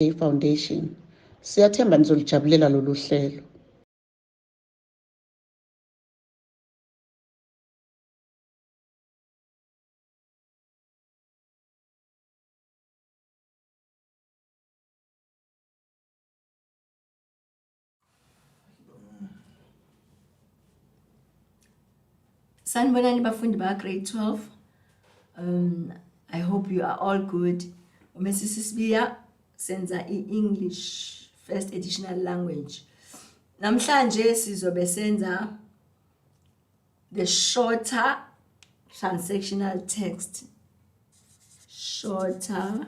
Foundation. Siyathemba nizolijabulela lolu hlelo. Sanibonani bafundi ba grade 12. I hope you are all good. Umesisisibiya senza English first additional language. Namhlanje sizobe senza the shorter transactional text. Shorter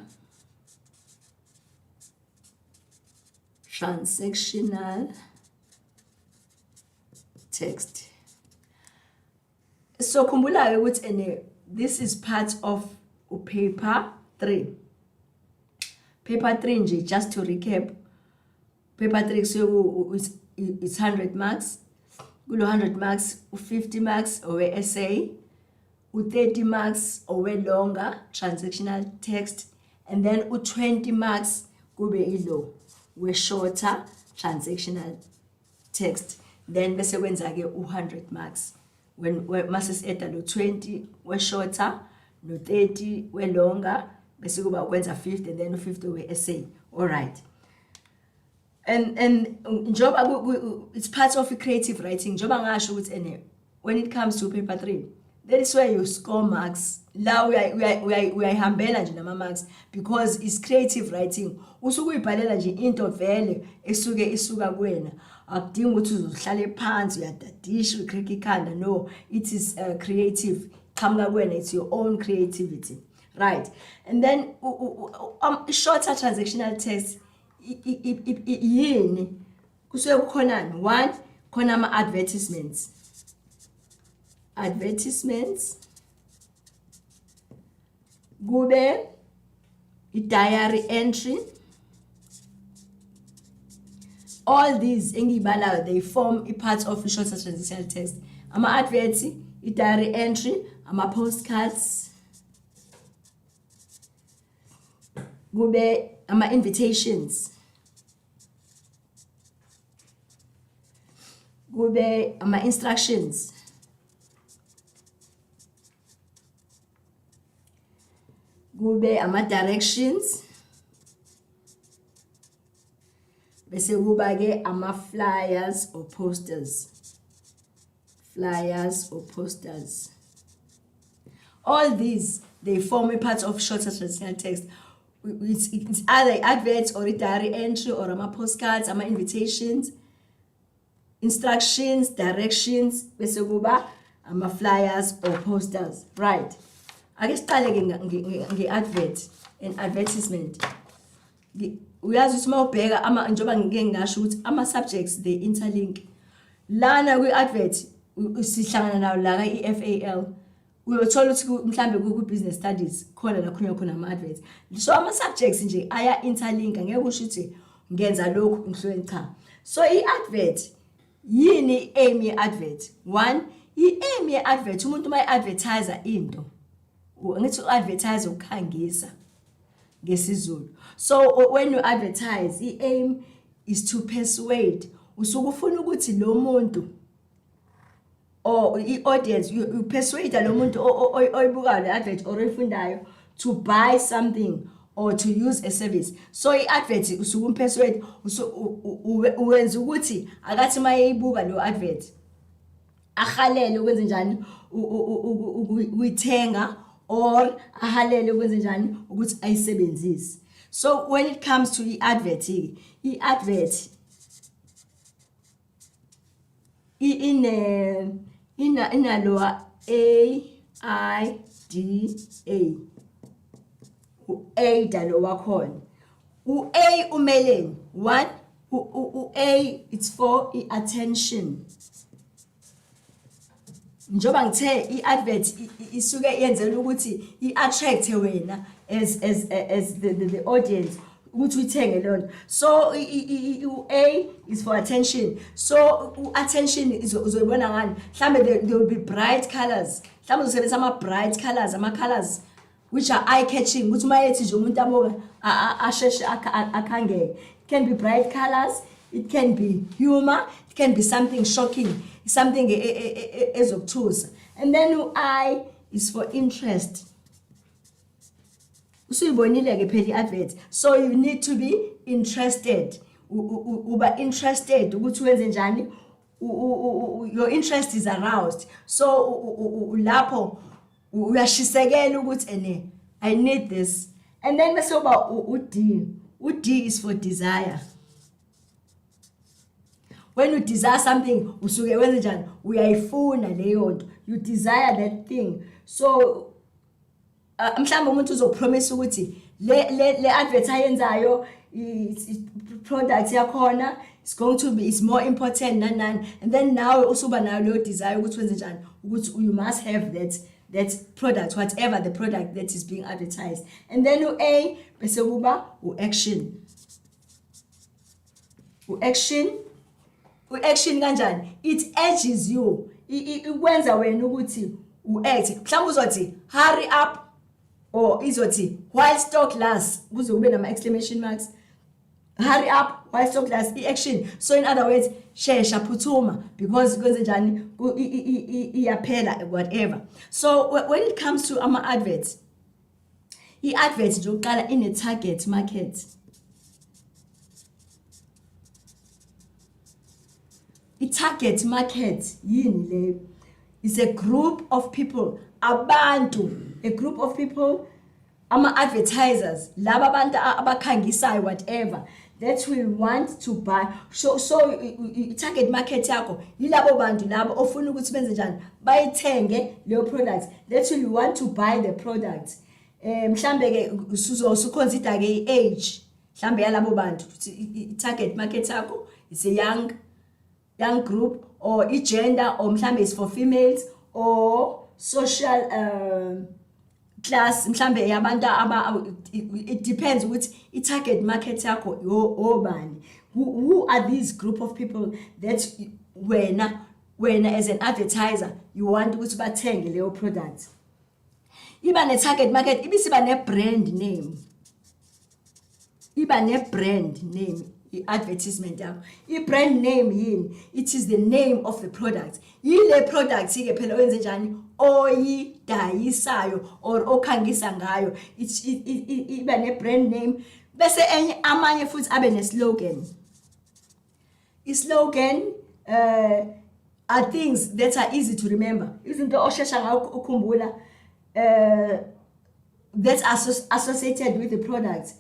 transactional text. So khumbula ukuthi this is part of paper 3. Paper 3 nje, just to recap. Paper 3 so it's 100 marks. Kulo 100 marks, 50 marks or essay, 30 marks or longer transactional text, and then 20 marks kube ilo we shorter transactional text. Then bese kwenza ke 100 marks. When masses eta lo 20 we shorter, no 30 we longer, bese kuba kwenza 50 and then 50 we essay. All right. And job it's part of creative writing. Job angasho ukuthi when it comes to paper 3, that is where you score marks. La we are hambela nje nama marks because it's creative writing. Usuke uyibhalela nje into vele isuka kuwena. Akudingi ukuthi uzohlale phansi uyadadisha ucrack ikhanda. No, it is creative. Qhamuka kuwena, it's your own creativity. Right. And then shorter transactional text yini kusuke kukhonani. One, khona ama advertisements, kube i-diary entry. All these engibalayo, they form a part of the shorter transactional text. Ama adverts, i-diary entry, ama postcards, kube ama invitations, kube ama instructions, kube ama directions, bese kuba ke ama flyers or posters. All these, they form a part of shorter transactional text. It's either adverts or a diary entry or ama postcards, ama invitations, instructions, directions, bese kuba ama flyers or posters. Right. Ake siqale ke nge-advert and advertisement. Uyazi ukuthi mawubheka njoba ngike ngasho ukuthi ama subjects they interlink. Lana kwi-advert sihlangana nawo la i-FAL. Uyothola ukuthi mhlambe ku-business studies khona la khona ama adverts. So ama subjects nje aya interlink, ngeke usho ukuthi ngenza lokhu ngihlwe cha. So i-advert yini aim ye-advert? One, i-aim ye-advert umuntu uma advertiser into. Ngithi advertise ukukhangisa ngesizulu. So when you advertise, the aim is to persuade. Usuke ufuna ukuthi lo muntu or i-audience, you persuade lo muntu oyibukayo le advert or oyifundayo to buy something or to use a service. So i-advert usuke umpersuade, uwenza ukuthi akathi mayeyibuka lo advert ahalele ukwenza njani uyithenga or ahalele ukwenza njani ukuthi ayisebenzise. So when it comes to i-advert inaloa AIDA. U-A dalo wakhona. U-A umeleni. One, u-A it's for attention. Njoba ngithe i-advert isuke yenzela ukuthi i-attract wena as the audience ukuthi uyithenge lona. So u-A is for attention. So attention uzoyibona ngani? Mhlambe there will be bright colors. Mhlambe uzosebenzisa ama bright colors, ama colors which are eye-catching, ukuthi uma yethi nje umuntu abuka asheshe akhangeke. It can be bright colors, it can be humor, it can be something shocking, something ezokuthusa. And then I is for interest. Usuyibonile ke phela i-advert. So you need to be interested. Uba interested ukuthi wenze njani, your interest is aroused. So lapho uyashisekela ukuthi ene I need this. And then bese uba u-D. U-D is for desire. When you desire something, usuke wenze njani, uyayifuna leyo nto, you desire that thing. So mhlawumbe umuntu uzopromise ukuthi le advert ayenzayo product yakhona it's going to be, it's more important than, and then now usuba nayo leyo desire ukuthi wenze njani, ukuthi you must have that product, whatever the product that is being advertised. And then A bese kuba action. Action kanjani, it urges you, ikwenza wena ukuthi uact. Mhlawumbe uzothi hurry up, or izothi while stock lasts, kuze kube nama exclamation marks. Hurry up while stock lasts, action. So in other words, shesha phuthuma, because kwenze njani iyaphela whatever. So when it comes to ama adverts, i-advert nje uqala ine target market. I-target market yini leyo? Is a group of people, abantu, a group of people, ama-advertisers, laba abantu abakhangisayo whatever, that we want to buy. So i-target market yakho yilabo bantu labo ofuna ukuthi benze njani, bayithenge leyo product, that we want to buy the product. Mhlambe ke usuconsider ke age mhlambe yalabo bantu, i-target market yakho is a young group, or gender, or mhlambe is for females, or social class, mhlambe yabantu it depends which i-target market yakho obani. Who are these group of people that when as an advertiser you want ukuthi bathenge leyo product? Iba ne target market, ibisiba ne brand name, i-advertisement yakho. I-brand name yini? It is the name of the product. Yile product ke phela wenze njani, oyidayisayo or okhangisa ngayo, iba ne brand name. Bese amanye futhi abe ne slogan. I-slogan are things that are easy to remember, izinto oshesha ngayo ukukhumbula, that's associated with the product.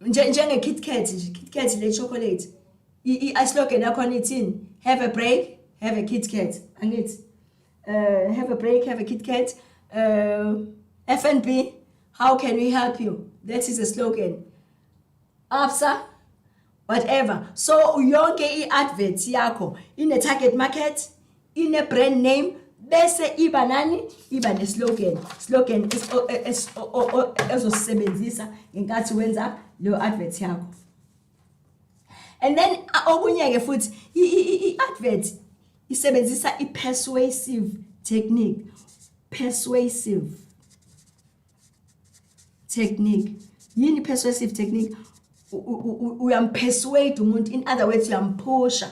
Njenge KitKat le chocolate, i-slogan yakhona ithini? Have a break, have a KitKat. Angithi have a break, have a KitKat. F&B, how can we help you? That is a slogan. ABSA, whatever. So yonke i-advert yakho ine target market, ine brand name, bese iba nani, iba ne slogan. Slogan ezosebenzisa ngenkathi wenza leyo advert yakho. And then okunye ke futhi i-advert isebenzisa i-persuasive technique. Yini persuasive technique? Uyampersuade umuntu, in other words uyampusha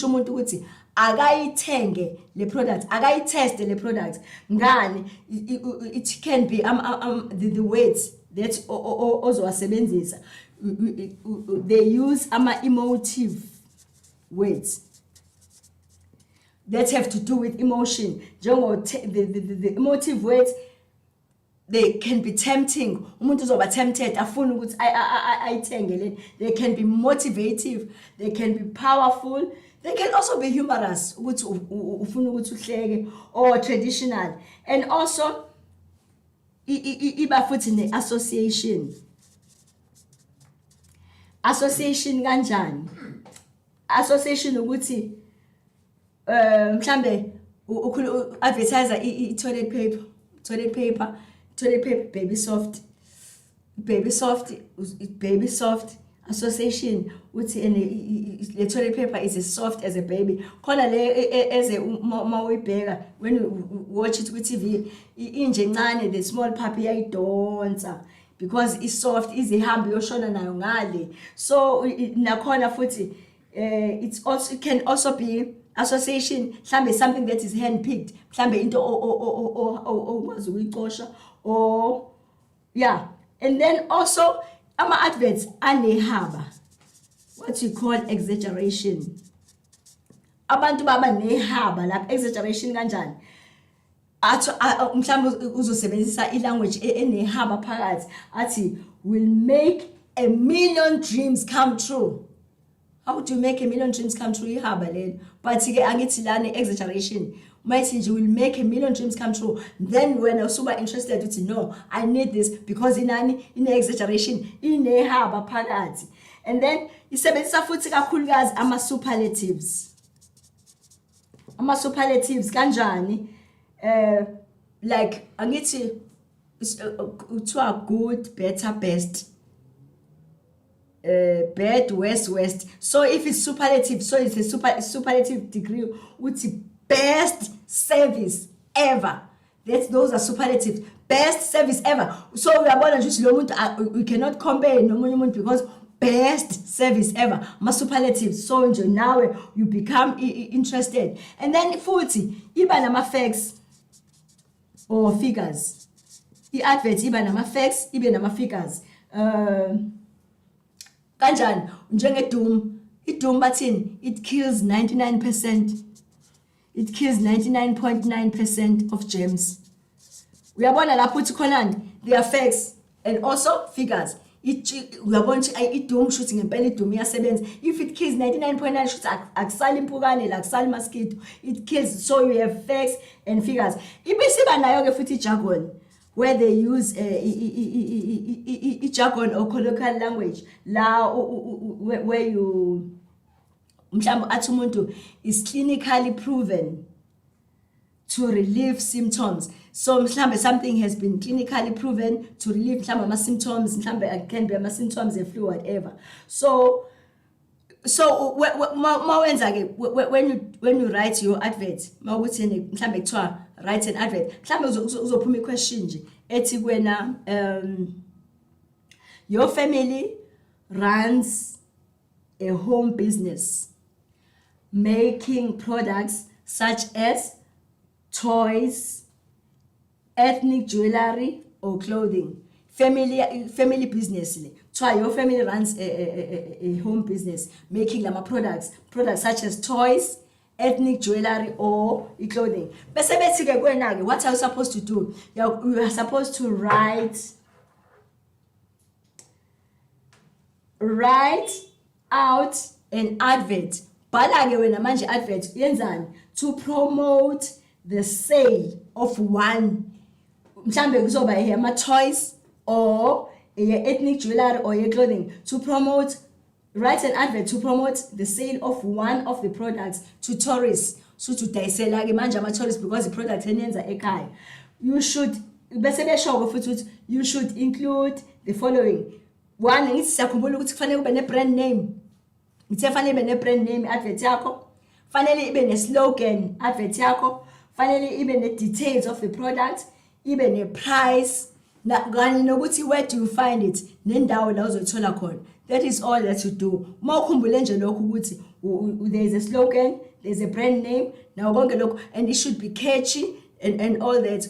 umuntu ukuthi akayithenge le product, akayiteste le product. Ngani? It can be the words that ozowasebenzisa. They use emotive words that have to do with emotion. The emotive words, they can be tempting. Umuntu uzoba tempted afuna ukuthi ayithenge le. They can be motivative, they can be powerful, they can also be humorous ukuthi ufuna ukuthi uhleke, or traditional. And also iba futhi ne association kanjani? Association ukuthi mhlambe advertiser toilet paper, baby soft, association uthi the toilet paper is as soft as a baby. Khona le as a mawuyibheka when you watch it with TV inje encane the small puppy iyayidonsa because it's soft izihambi yoshona nayo ngale. So nakhona futhi it can also be association mhlambe something that is hand picked mhlambe into okwazi ukuyicosha or yeah. And then also ama adverts anehaba, what we call exaggeration. Abantu baba nehaba lapha. Exaggeration kanjani? Athi mhlawumbe uzosebenzisa ilanguage enehaba phakathi athi will make a million dreams come true. How do you make a million dreams come true? Ihaba lelo. But ke angithi lana exaggeration. Mighty will make a million dreams come true. Then when I was super interested to no, I need this because in exaggeration, in a haba phakathi. And then isebenzisa futhi kakhulukazi ama superlatives. Ama superlatives kanjani? Like angithi uthiwa good, better, best. Bad, worst. So if it's superlative, so it's a superlative degree with best service ever. Those are superlatives. Best service ever. So we are born just we cannot compare no monument because best service ever. Ma superlatives. So now you become interested. And then 40, iba nama facts or figures. The advert iba nama facts, iba nama figures. Kanjani njengedum idum bathini it kills 99%. It kills 99.9% of germs. Uyabona lapho uthi khonani the effects and also figures. Uyabona idum shooting ngempela idum iyasebenza. If it kills 99.9 shoots akusali impukane la akusali mosquito. It kills, so you have facts and figures. Ibisiba nayo ke futhi jargon where they use jargon or colloquial language la where you mhlambe athi umuntu is clinically proven to relieve symptoms. So mhlambe something has been clinically proven to relieve mhlambe ama symptoms, mhlambe can be ama symptoms of flu whatever. So mawenza ke when you write your advert mawuthi mhlambe kuthiwa write an advert mhlambe uzophuma iquestion nje ethi kwena your family runs a home business making products such as toys, ethnic jewelry or clothing. Family business. So your family runs a home business making them products such as toys, ethnic jewelry or clothing. What are you supposed to do? You are supposed to write out an advert. Balage wena manje advert yenzani to promote the sale of one mhlambe kuzoba ama toys or ethnic jewelry or clothing to promote. Write an advert to promote the sale of one of the products to tourists. So to daisela ke manje ama tourists because the product enyenza ekhaya. You should bese besho futhi you should include the following. One, ngithi siyakhumbula ukuthi kufanele ube ne brand name. Ngithe fanele ibe ne brand name advert yakho. Fanele ibe ne slogan advert yakho. Fanele ibe ne details of the product, ibe ne price. Kanye nokuthi where do you find it? Nendawo la uzothola khona. That is all that you do. Mawukhumbule nje lokho ukuthi there is a slogan, there is a brand name, now konke lokho, and it should be catchy and all that.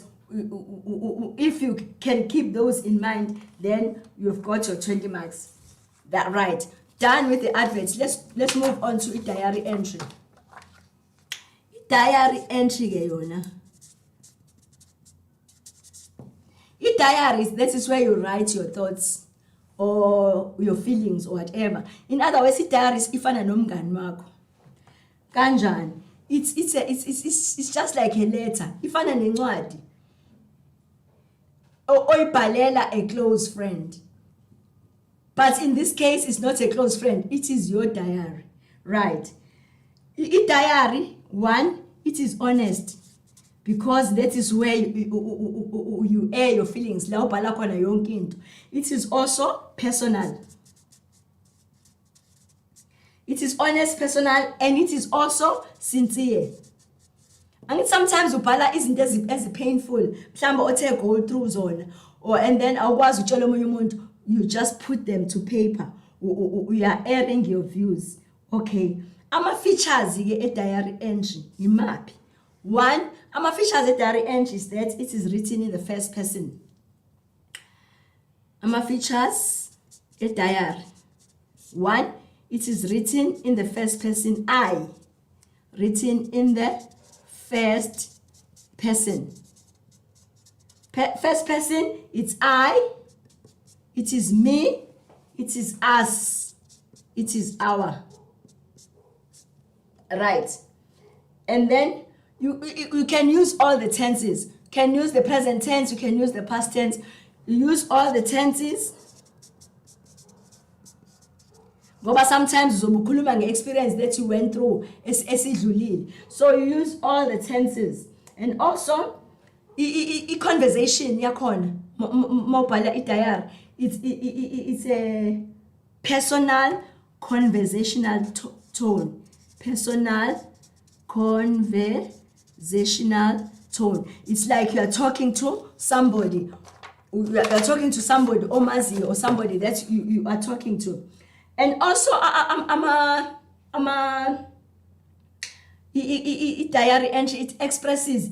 If you can keep those in mind, then you've got your 20 marks. That right. Done with the adverts. Let's move on to a diary entry. Diary entry ke yona. Diaries, this is where you write your thoughts or your feelings or whatever. In other words, diaries ifana nomngani wakho. Kanjani? It's just like a letter. Ifana nencwadi. Oyibhalela a close friend. But in this case, it's not a close friend. It is your diary. Right. Diary, one, it is honest. Because that is where you air your feelings. It is also personal. It is honest, personal, and it is also sincere. And sometimes ubhala izinto painful, mhlawumbe othe go through zona, or and then awukwazi utshela omunye umuntu, you just put them to paper. You are airing your views. Okay. Ama-features ke diary entry imaphi? One, ama-features diary entry is that it is written in the first person. Ama-features diary. One, it is written in the first person. I. Written in the first person. First person, it's I, it is me, it is us, it is our. Right. And then you can use all the tenses. You can use the present tense, you can use the past tense. You use all the tenses. But sometimes uzobukhuluma nge-experience that you went through esidlulile. So you use all the tenses. And also, conversation yakhona mobile diary, it's a personal conversational tone. Personal conversational tone. It's like you are talking to somebody. You are talking to somebody, omazi, or somebody that you are talking to. And also, diary entry, it expresses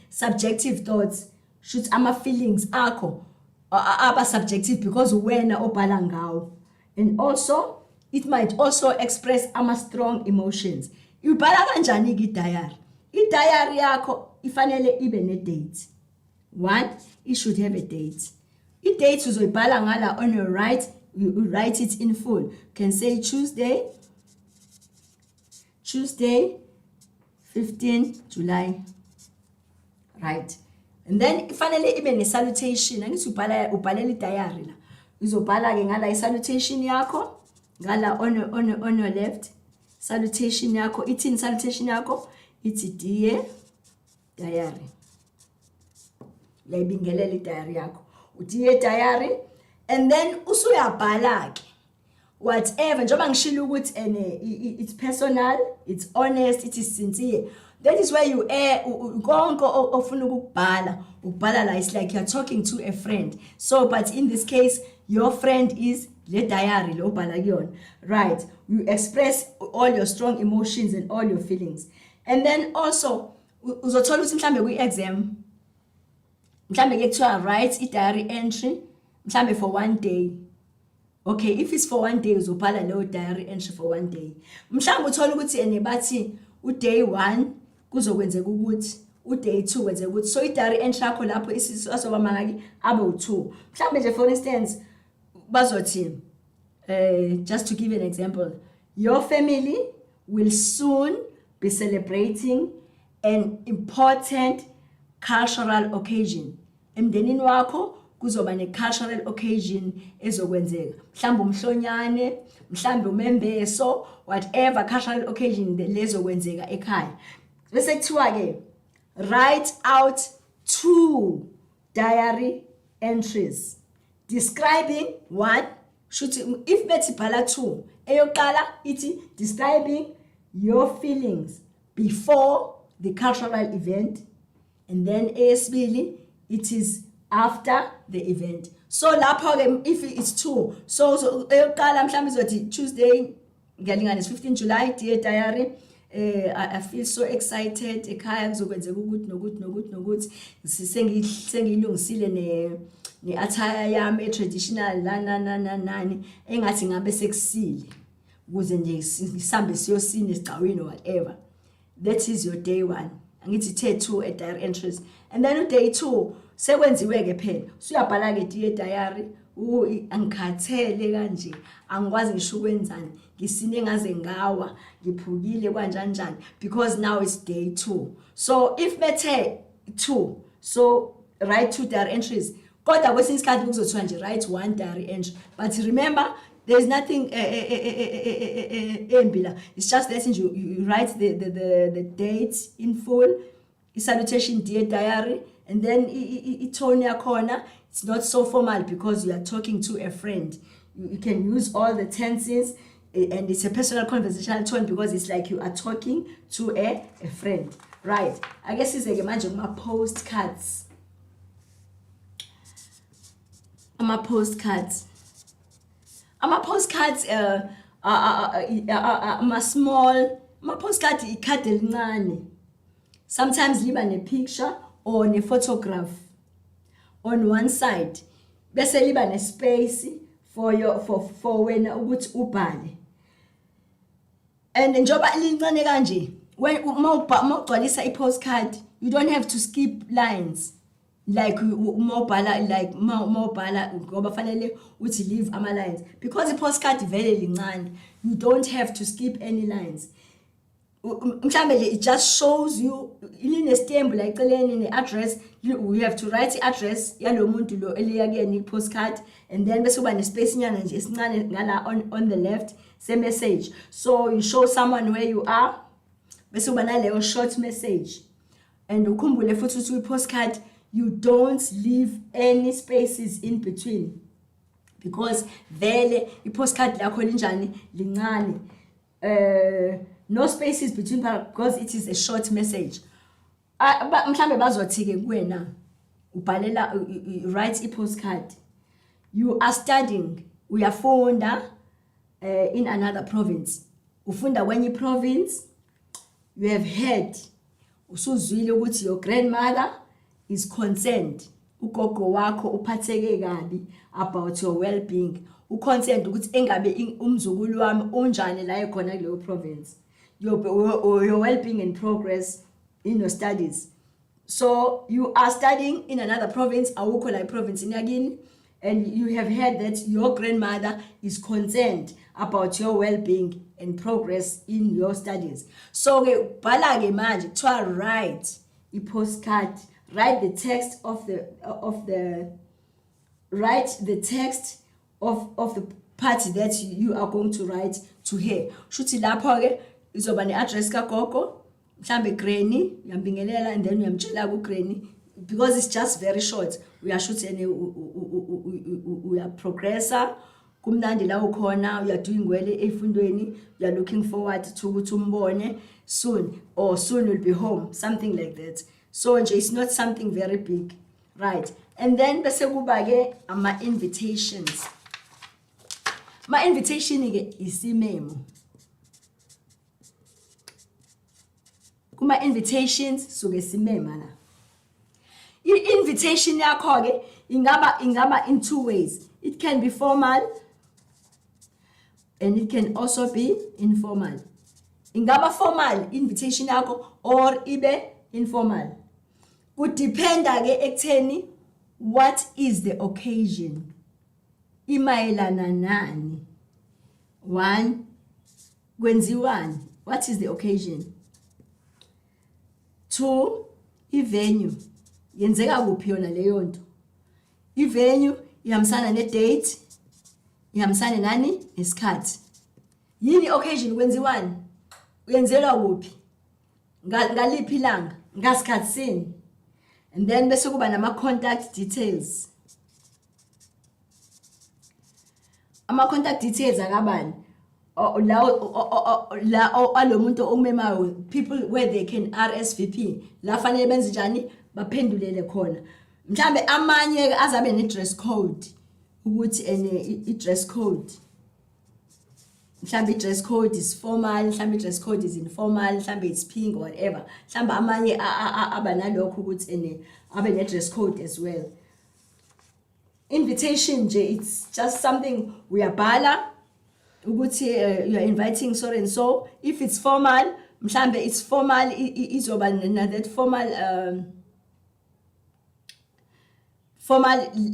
subjective thoughts. Shoots feelings akho aba subjective because wena obhala ngawo. And also, it might also express strong emotions. Ubhala kanjani diary? Diary yakho ifanele ibe ne date. One, it should have a date. Date uzoyibhala ngala on your right. You write it in full. You can say Tuesday, 15 July. Right. And then finally even a salutation. I need to ubhala diary la. Uzobhala ke ngala salutation yakho, ngala on your left. Salutation yakho, itin salutation yakho, it's dear diary. Uyayibingelela diary yakho. Dear diary. And then usuyabhala ke whatever njengoba ngishilo ukuthi it's personal, it's honest, it is sincere. That is why you konke ofuna ukubhala ubhala la. It's like you're talking to a friend. So but in this case your friend is le diary lo ubhala kuyona. Right. You express all your strong emotions and all your feelings. And then also uzothola ukuthi mhlambe kwi-exam mhlambe ke kuthiwa write i-diary entry mhlambe for 1 day. Okay, if it's for 1 day uzobhala leyo diary entry for 1 day. Mhlambe uthola ukuthi bathi day 1 kuzokwenzeka ukuthi day 2 kwenzeka ukuthi, so i-diary entry yakho lapho asoba mangaki abe u2. Mhlambe nje for instance bazothi just to give an example, your family will soon be celebrating an important cultural occasion. Emndenini wakho kuzoba ne-cultural occasion ezokwenzeka. Mhlambe umhlonyane, mhlambe umembeso, whatever cultural occasion lezokwenzeka ekhaya. Bese kuthiwa ke write out 2 diary entries describing one. Shouldn't if bethi bhala 2, eyoqala ithi describing your feelings before the cultural event, and then eyesibili it is after the event. So lapho if it's 2, so eyoqala mhlawumbe izothi Tuesday ngiyalinganisa 15 July, dear diary, I feel so excited ekhaya kuzokwenzeka ukuthi nokuthi sengilungisile ne-attire yami traditional nani engathi ngabe sekusile ukuze nje sihambe siyosina esigcawini or whatever. That is your day 1. Angithi the 2 diary entries. And then day 2 sekwenziwe ke phela usuyabhala ke dear diary, angikhathele kanje, angikwazi ngisho ukwenzani, ngisine ngaze ngawa, ngiphukile kanjani, because now it's day 2. So if bethe 2, so write 2 diary entries. Kodwa kwesinye isikhathi kuzothiwa nje write 1 diary entry. But remember, there's nothing embila. It's just that you write the date in full, salutation dear diary, and then tone yakhona. It's not so formal because you are talking to a friend. You can use all the tenses. and it's a personal conversational tone because it's like you are talking to a friend, right? I guess it's like imagine my postcards. Postcards small. Postcard ikhadi elincane. Sometimes liba ne-picture or ne-photograph on one side. Bese liba ne-space for wena ukuthi ubhale. And njoba lincane kanje, when mawugcwalisa i-postcard, you don't have to skip lines. Like mawubhala ngoba fanele uthi leave ama lines because i-postcard vele lincane, you don't have to skip any lines. Mhlambe it just shows you line-stamp la eceleni ne-address. You have to write i-address yalo muntu lo eliya kuyena i-postcard, and then bese kuba ne-space nyana nje esincane ngala on the left se-message, so you show someone where you are, bese kuba naleyo short message. And ukhumbule futhi ukuthi i-postcard you don't leave any spaces in between because vele i-postcard lakho linjani lincane, no spaces between because it is a short message. Mhlambe bazothi ke kuwena ubhalela write i-postcard, you are studying, uyafunda in another province, ufunda kwenye province, you have heard, usuzwile ukuthi your grandmother is concerned, ugogo wakho uphatheke kabi about your well-being, uconcerned ukuthi engabe umzukulu wami unjani la ekhona kuleyo province, your well-being and progress in your studies. So you are studying in another province, awukho la province yakini, and you have heard that your grandmother is concerned about your well-being and progress in your studies. So ke bhala ke manje to write i-postcard, write the text of the party that you are going to write to her. Shuthi lapho ke izoba ne-address kagogo, mhlambe granny, uyambingelela and then uyamtshela ku granny because it's just very short. Uyashuthi ene uyaprogressa kumnandi la ukhona, you are doing well efundweni, you are looking forward to ukuthi umbone soon, or soon will be home, something like that. So it's not something very big, right? And then bese kuba ke ama invitations. Ma invitation ke isimemo. Kuma invitations suke simema la. I-invitation yakho ke ingaba in two ways. It can be formal and it can also be informal. Ingaba formal invitation yakho or ibe informal. Would depend ke ekutheni what is the occasion. Imayelana nani? One, kwenziwani? What is the occasion? Two, i-venue. Yenzeka kuphi yona leyo nto? I-venue ihambisana ne-date, ihambisana nani? Nesikhathi. Yini occasion kwenziwani? Uyenzelwa kuphi? Ngaliphi ilanga? Ngasikhathi sini? And then bese kuba nama contact details. Ama contact details akabani? La alomuntu omemayo, people where they can RSVP. La fanele benze njani? Baphendulele khona. Mhlambe amanye azabe ne dress code ukuthi i dress code. Mhlambe dress code is formal, mhlambe dress code is informal, mhlambe it's pink or whatever. Mhlambe amanye abanalokho ukuthi abe ne dress code as well. Invitation nje, it's just something uyabhala ukuthi you are inviting so and so. If it's formal, mhlambe it's formal, izoba that formal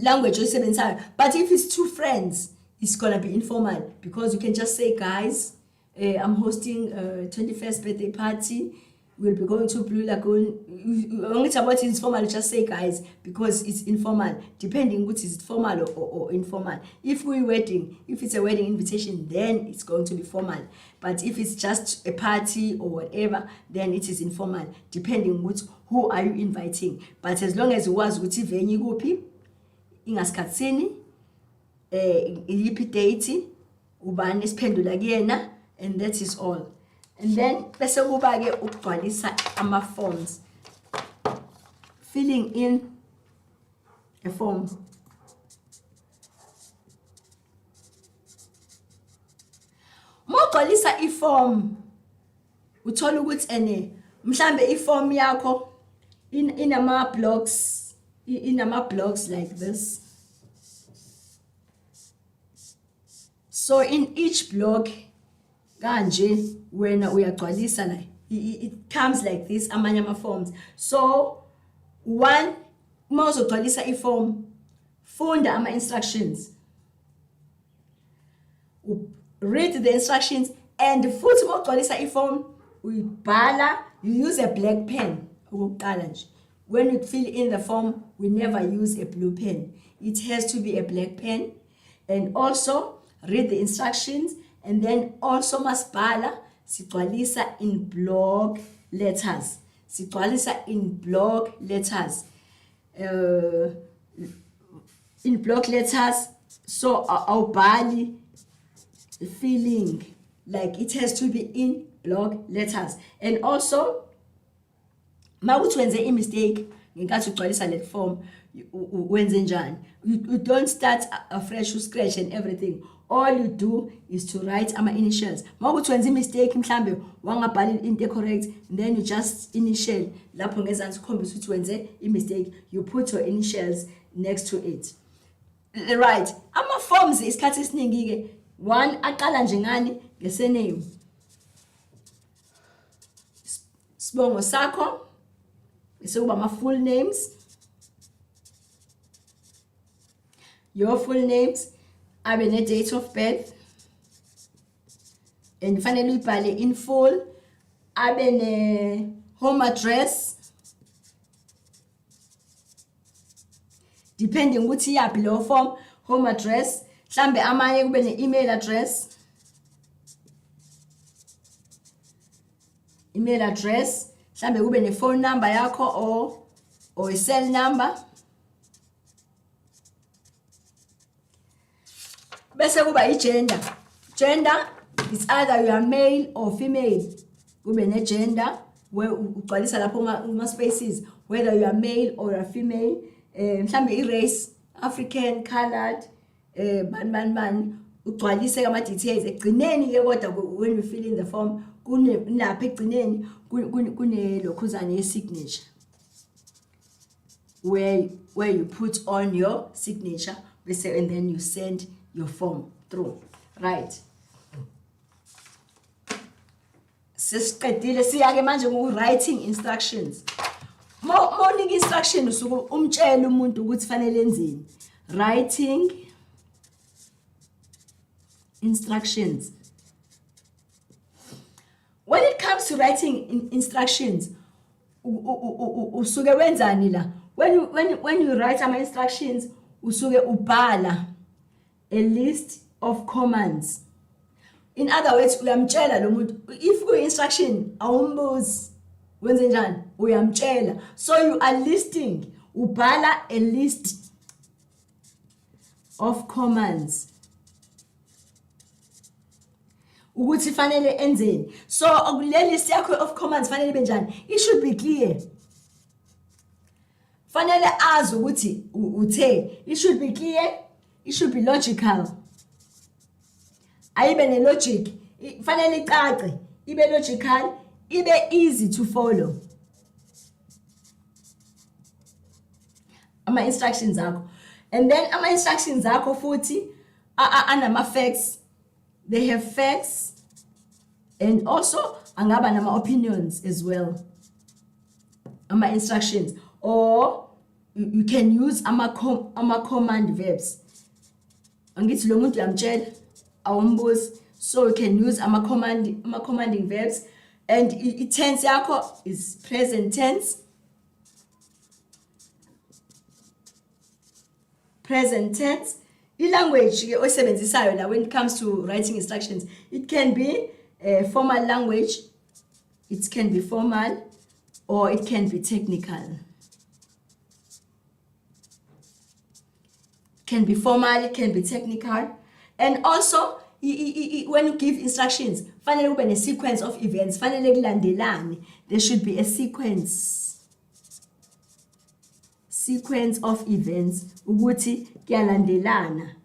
language oyisebenzisayo. But if it's two friends, it's gonna be informal because you can just say, guys, I'm hosting a 21st birthday party. We'll be going to Blue Lagoon. Only about it's formal, just say guys, because it's informal. Depending which is it formal or informal. If it's a wedding invitation, then it's going to be formal. But if it's just a party or whatever, then it is informal. Depending who are you inviting. But as long as it was with venue gopi, ingaskatsini, yipi date, ubani isiphendula kuyena, and that is all. And then bese kuba ke ukugcwalisa ama forms, filling in a form. Mawugcwalisa iform uthola ukuthi mhlambe iform yakho inama blocks like this. So in each block kanje wena uyagcwalisa la, it comes like this amanye ama forms. So one, mawuzogcwalisa iform, funda ama instructions, read the instructions, and futhi mawugcwalisa iform uyibhala, you use a black pen ukuqala nje. When you fill in the form, we never use a blue pen. It has to be a black pen. And also read the instructions, and then also masibhala sigcwalisa in block letters. Sigcwalisa in block letters. In block letters, so awubhali filling, like it has to be in block letters. And also mawuthi wenze a mistake ngenkathi ugcwalisa le form, wenze njani? You don't start afresh, you scratch and everything. All you do is to write ama initials. Mawuthi wenze mistake mhlambe wangabhali into correct, and then you just initial lapho ngezansi ukhombisa ukuthi wenze a mistake, you put your initials next to it. Right, ama forms isikhathi esiningi ke one aqala nje ngani ngesurname, sibongo sakho, bese kuba ama full names, your full names, abe ne date of birth, and fanele uyibhale in full, abe ne home address, depending ukuthi yaphi lo form, home address, mhlambe amanye kube ne email address, mhlambe kube ne phone number yakho or a cell number. Bese kuba i-gender. Gender is either you are male or female. Kube ne gender where ugcwalisa lapho uma spaces whether you are male or a female. Mhlambe i-race, African, colored, man, ugcwalise ama details. Ekugcineni ke kodwa when you fill in the form lapha ekugcineni kune lokhuzane ye signature where you put on your signature, and then you send your form through. Right, sesiqedile siyake manje writing instructions. Morning instruction usuku umtshela umuntu ukuthi fanele enzeni. Writing instructions. When it comes to writing instructions, usuke wenzani la? When you write ama instructions, usuke ubhala a list of commands. In other words, uyamtshela lo muntu if ku instruction awumbuzi wenze njani, uyamtshela. So you are listing, ubhala a list of commands ukuthi fanele enzeni. So kule list yakho of commands fanele benjani, it should be clear. Fanele azi ukuthi uthe, it should be clear, it should be logical. Ayibe ne logic, fanele icace, ibe logical, ibe easy to follow. Ama instructions akho. And then ama instructions akho futhi anama facts. They have facts, and also angaba nama opinions as well. Ama instructions, or you can use ama command verbs. Angithi lo muntu uyamtshela awumbuzi, so you can use ama commanding verbs. And tense yakho is present tense. Present tense. I-language ke oyisebenzisayo la when it comes to writing instructions, it can be formal language, it can be formal, or it can be technical. It can be formal, it can be technical. And also when you give instructions, fanele ube ne sequence of events, fanele kulandelane. There should be a sequence of events ukuthi kuyalandelana.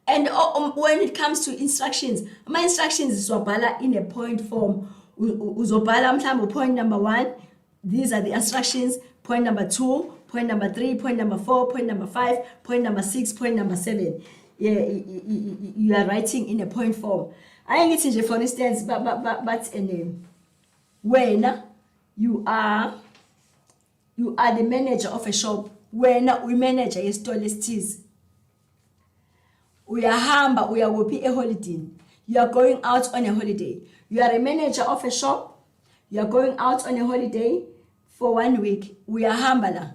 And when it comes to instructions, my instructions is wabhala in a point form. Uzobhala mhlawumbe point number 1, these are the instructions, point number 2, point number 3, point number 4, point number 5, point number 6, point number 7. Yeah, you are writing in a point form. I think it's for instance, but a name. When you are the manager of a shop, when we manage a store lists. We are a holiday. You are going out on a holiday. You are a manager of a shop. You are going out on a holiday for 1 week. We are hambala.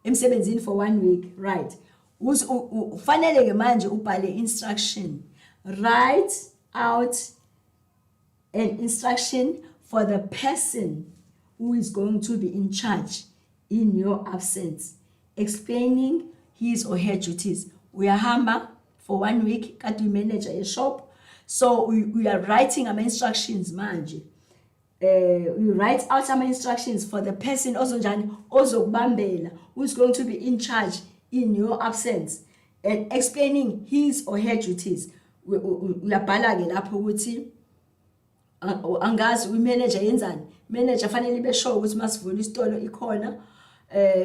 M17 for 1 week, right? Fanele manje ubhale instruction. Write out an instruction for the person who is going to be in charge in your absence, explaining his or her duties. We are hamba for 1 week, can't we manage a shop? So we are writing our instructions manje. We write out some instructions for the person also bambela, who's going to be in charge in your absence and explaining his or her duties. We uyabhala ke lapho ukuthi angazi manager yenzani. Manager fanele be sure ukuthi masivula isitolo ikhona.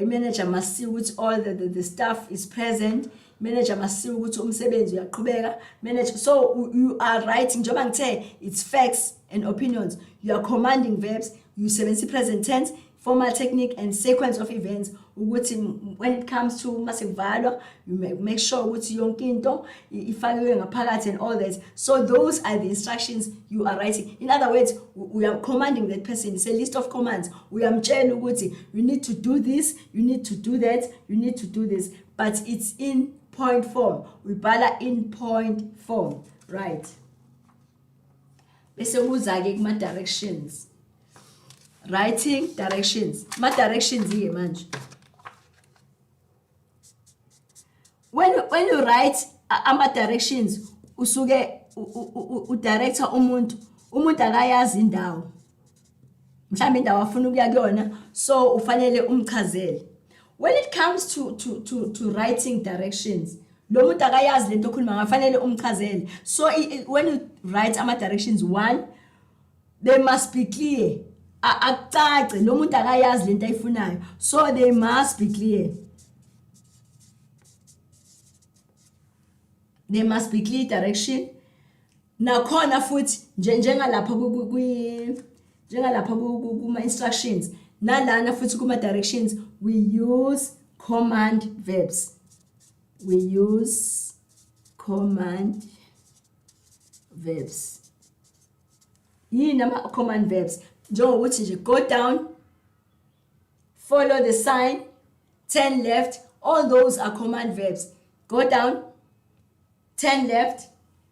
Manager must see which all the staff is present. Manager must see ukuthi umsebenzi uyaqhubeka. Manager, so you are writing njengoba ngithe it's facts and opinions. You are commanding verbs, you sebenzisa present tense, formal technique and sequence of events ukuthi when it comes to masekuvalwa you make sure ukuthi yonke into ifakiwe ngaphakathi and all that. So those are the instructions you are writing. In other words, we are commanding that person. It's a list of commands. We are mtshela ukuthi you need to do this, you need to do that, you need to do this, but it's in point form. We bala in point form, right? Bese kuza ke kuma directions. Writing directions. Ma directions here manje. When you write ama directions, usuke director umuntu akayazi indawo. Mhlambe indawo afuna ukuya kuyona, so ufanele umchazele. When it comes to writing directions, lo muntu akayazi lento okhuluma ngafanele umchazele. So when you write ama directions, 1, they must be clear. Akucace lo muntu akayazi lento ayifunayo, so they must be clear. They must be clear direction. Nakhona futhi njengalapha kuma instructions, nalana futhi kuma directions, we use command verbs. We use command verbs. Yini ama command verbs? Njengokuthi nje go down, follow the sign, turn left, all those are command verbs. Go down, turn left,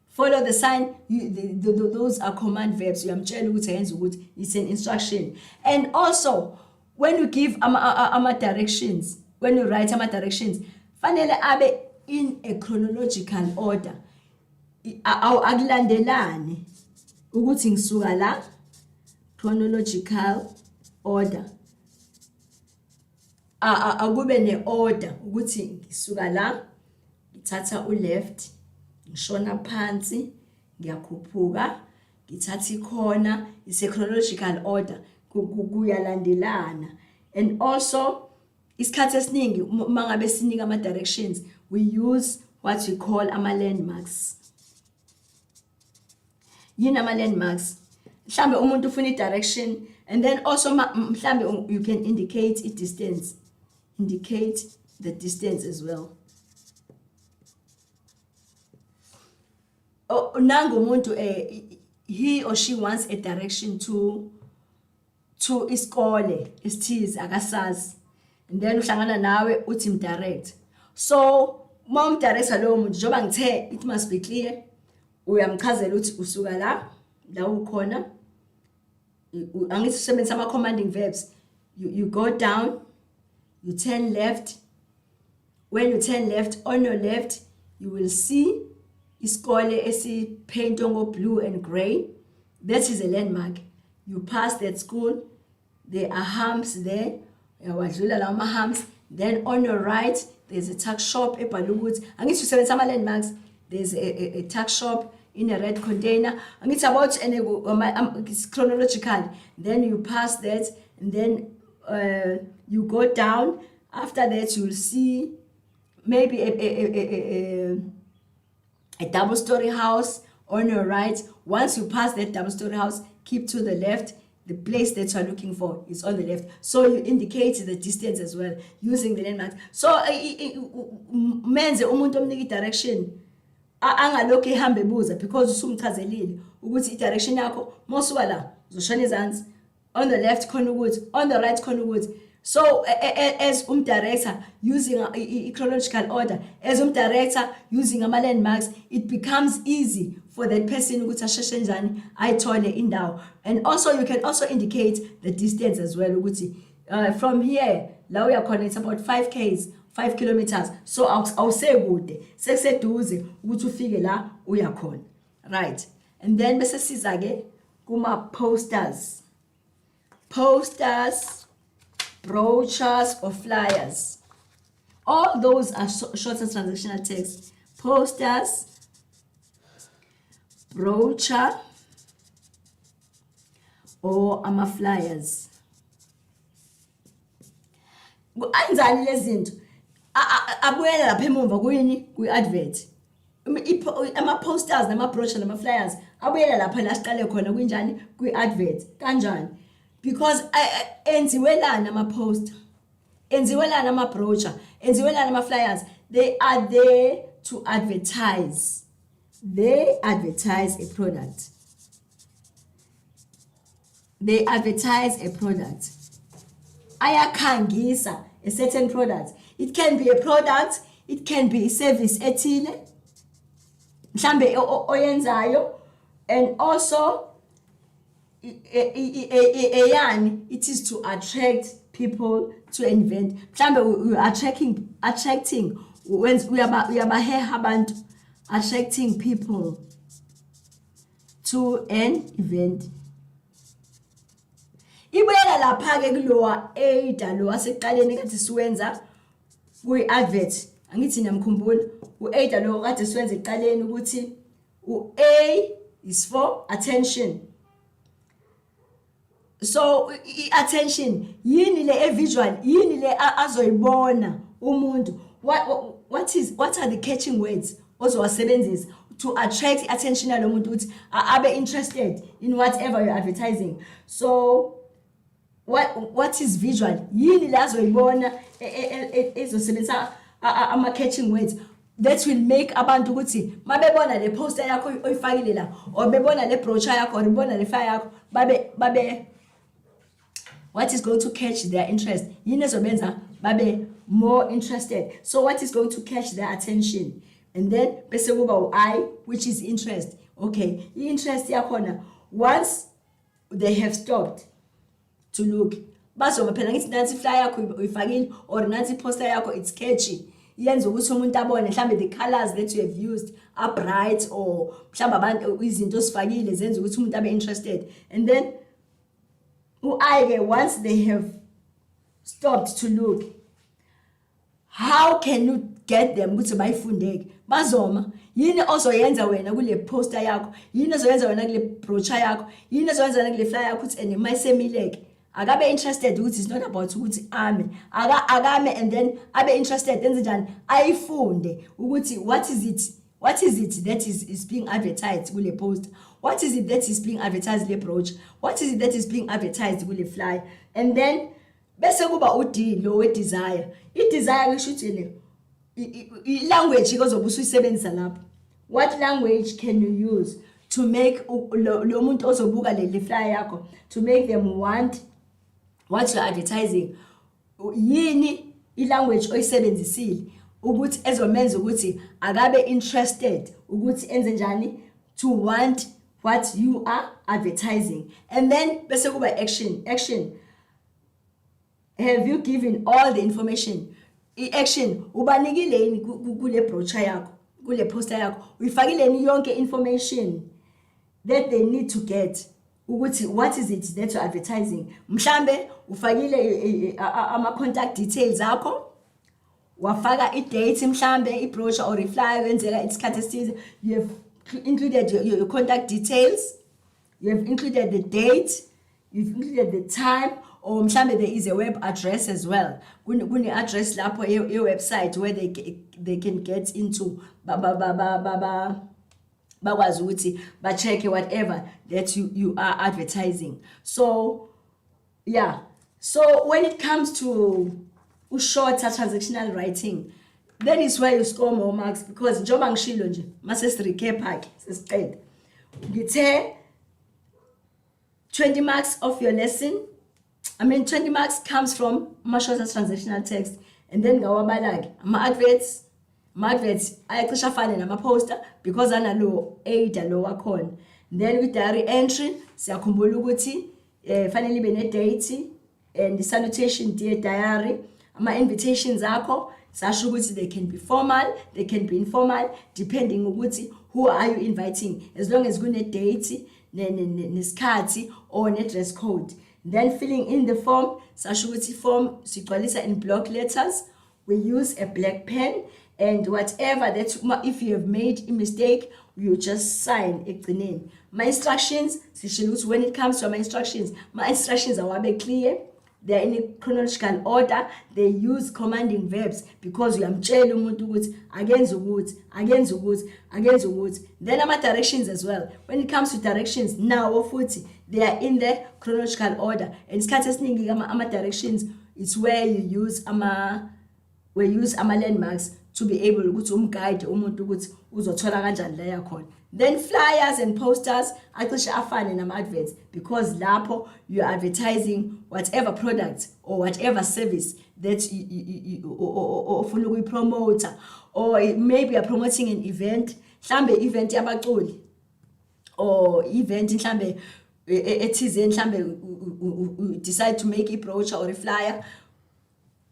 follow the sign, those are command verbs. Uyamtshela ukuthi ayenze ukuthi it's an instruction. And also when you give ama directions, when you write ama directions, fanele abe in a chronological order. Akulandelane ukuthi ngisuka la, chronological order. Akube ne order ukuthi ngisuka la, ngithatha left, ngishona phansi, ngiyakhuphuka, ngithatha ikhona. It's a chronological order. Kuyalandelana. And also isikhathi esiningi mangabe sinika ama directions, we use what we call ama landmarks. Yini ama landmarks? Mhlambe umuntu ufuna direction, and then also mhlambe you can indicate a distance. Indicate the distance as well. Nangu umuntu he or she wants a direction to iskole isithize akasazi, and then uhlangana nawe uthi mdirect. So mawumdirecta lo muntu njengoba ngithe it must be clear, uyamchazela uthi usuka la ukhona. Angithi usebenzisa ama commanding verbs. You go down, you turn left. When you turn left, on your left you will see iskole esipaint blue and gray. That is a landmark. You pass that school, there are humps there, humps. Then on your right, there's a tuck shop, I need to send some landmarks. There's a tuck shop in a red container. And it's about it's chronological. Then you pass that, and then you go down. After that, you'll see maybe a double-story house on your right. Once you pass that double-story house, keep to the left. The place that you are looking for is on the left. So you indicate the distance as well using the landmarks. So menze umuntu omnika direction angalokho ehambe ebuza, because usumchazelile ukuthi i-direction yakho mosuka la uzoshona ezansi, on the left khona ukuthi, on the right khona ukuthi. So as director using a chronological order, as director using a landmarks, it becomes easy for that person ukuthi asheshe njani ayithole indawo. And also you can also indicate the distance as well ukuthi from here la uya khona it's about 5 kilometers. So awusekude sekuseduze ukuthi ufike la uya khona, right? And then bese siza ke kuma posters, brochures or flyers. All those are short and transactional text. Posters, brochure, or flyers. Anzani lezinto abuyela lapha emuva kuyini kwi-advert. Ama-posters nama-brochure nama-flyers abuyela lapha la siqale khona kunjani kwi-advert kanjani, because enziwelana ama-poster, enziwelana ama-brochure, enziwelana ama-flyers. They are there to advertise. They advertise a product. They advertise a product. Ayakhangisa a certain product. It can be a product, it can be a service ethile mhlambe oyenzayo, and also it is to attract people to an event. Mhlambe we are attracting when we are abantu, attracting people to an event. Ibuyela lapha ke kulowa ada lo aseqaleni kade siwenza kwi-advert. Angithi niyamkhumbula u-ada lo kade siwenza eqaleni ukuthi u-A is for attention. So attention yini le visual, yini le azoyibona umuntu. What are the catching words ozowasebenzisa to attract attention yalo muntu ukuthi abe interested in whatever you're advertising. So what is visual? Yini la azoyibona ezosebenzisa ama catching words that will make abantu ukuthi mabebona le poster yakho oyifakile la, or bebona le brochure yakho, or bebona le flyer yakho, babe what is going to catch their interest? Yini ezobenza babe more interested. So what is going to catch their attention? And then bese kuba u-I, which is interest. Okay, interest yakhona, once they have stopped to look, bazoma phela ngithi nansi flyer yakho uyifakile, or nansi poster yakho it's catchy, yenza ukuthi umuntu abone mhlambe the colors that you have used are bright, or mhlambe abantu izinto osifakile zenza ukuthi umuntu abe interested. And then u-I, once they have stopped to look, how can you get them ukuthi bayifundeke? Bazoma yini ozoyenza wena kule poster yakho, yini ozoyenza wena kule brochure yakho, yini ozoyenza wena kule flyer yakho ukuthi and mayisemileke akabe interested ukuthi it's not about ukuthi ame akame, and then abe interested enze njani ayifunde ukuthi what is it that is being advertised kule poster, what is it that is being advertised kule brochure, what is it that is being advertised kule flyer. And then bese kuba uD lo we-desire. I-desire ngisho ukuthi language izobe usuyisebenzisa lapho. What language can you use to make lo muntu ozobuka le flyer yakho, to make them want what you're advertising? Yini i-language oyisebenzisile ukuthi ezomenza ukuthi akabe interested ukuthi enze njani to want what you are advertising. And then bese kuba action. Have you given all the information? I-action ubanikile yini kule brochure yakho, kule poster yakho uyifakile yonke information that they need to get ukuthi what is it that you're advertising. Mhlambe ufakile ama contact details akho, wafaka i-date mhlambe i-brochure or i-flyer wenzeka isikhathi esithize, you have included your contact details, you have included the date, you've included the time, or mhlambe there is a web address as well. Kune address lapho website where they can get into bakwazi ukuthi ba check whatever that you are advertising. So yeah, so when it comes to shorter transactional writing, that is where you score more marks, because njoba ngishilo nje mase recap akhe sesiqeda ngithe 20 marks of your lesson. 20 marks comes from shorter transactional text, and then ngawabala-ke ama-adverts ayacisha afane nama-poster because analo ada lo wakhona. Then with diary entry siyakhumbula ukuthi fanele ibe ne-date and the salutation dear diary. Ama-invitations akho sasho ukuthi they can be formal, they can be informal, depending ukuthi who are you inviting, as long as kune-date nesikhathi or ne-dress code. Then filling in the form, sasho ukuthi form sigcwalisa in block letters. We use a black pen, and whatever that, if you have made a mistake, you just sign ekugcineni. My instructions, when it comes to my instructions are very clear. They are in a chronological order. They use commanding verbs because uyamtshela umuntu ukuthi agenze ukuthi. Then ama directions as well. When it comes to directions, now futhi they are in the chronological order. And isikhathi esiningi ama directions, it's where you use ama landmarks to be able ukuthi umguide umuntu ukuthi uzothola kanjani la yakhona. Then flyers and posters acishe afane nama-adverts, because lapho you are advertising whatever product or whatever service that you ofuna ukuyipromota, or maybe you are promoting an event, mhlambe event yabaculi, or event mhlambe ethizeni, mhlambe decide to make a brochure or a flyer.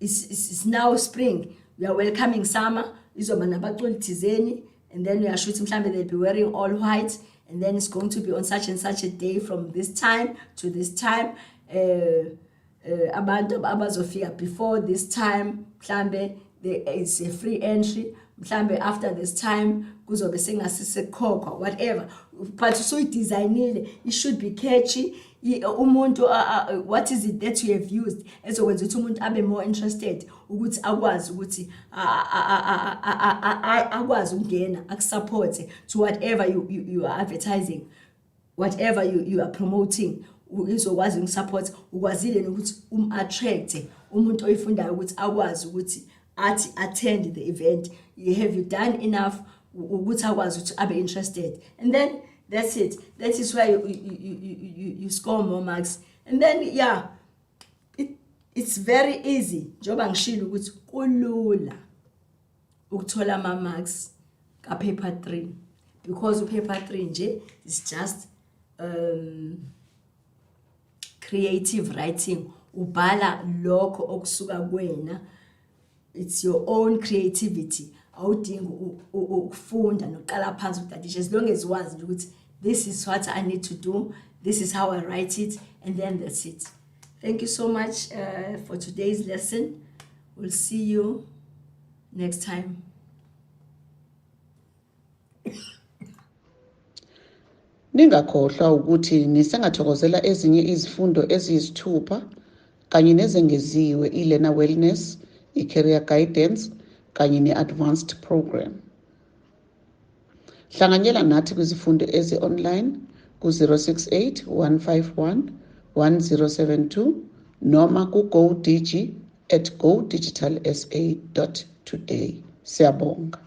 It's now spring, we are welcoming summer, izoba nabaculi thizeni, and then we are shooting mhlambe they'll be wearing all white, and then it's going to be on such and such a day from this time to this time. Abantu abazofika before this time, mhlambe there is a free entry, mhlambe after this time kuzobe sengasisekhokhwa, whatever. But so it designed, it should be catchy. Umuntu what is it that you have used ezokwenza ukuthi umuntu abe more interested ukuthi akwazi ukuthi akwazi ukungena akusupport to whatever you are advertising, whatever you are promoting. Uzokwazi ukusupport, ukwazile nokuthi attract umuntu oyifundayo ukuthi akwazi ukuthi athi attend the event. Have you done enough ukuthi akwazi ukuthi abe interested? And then that's it. That is where you score more marks. And then yeah, it's very easy. Njoba ngishilo ukuthi kulula ukuthola ama marks ka paper 3, because paper 3 nje is just creative writing. Ubhala lokho okusuka kuwena. It's your own creativity. Awudingi ukufunda noqala phansi ukudadisha, as long as wazi ukuthi this is what I need to do, this is how I write it, and then that's it. Thank you so much for today's lesson. We'll see you next time. Ningakhohlwa ukuthi nisengathokozela ezinye izifundo eziyisithupha kanye nezengeziwe i-learner wellness, i-career guidance kanye ne-advanced program. Hlanganyela nathi kwizifundo ezi-online ku-068 151 1072 noma ku-GoDigi@godigitalsa.today. Siyabonga.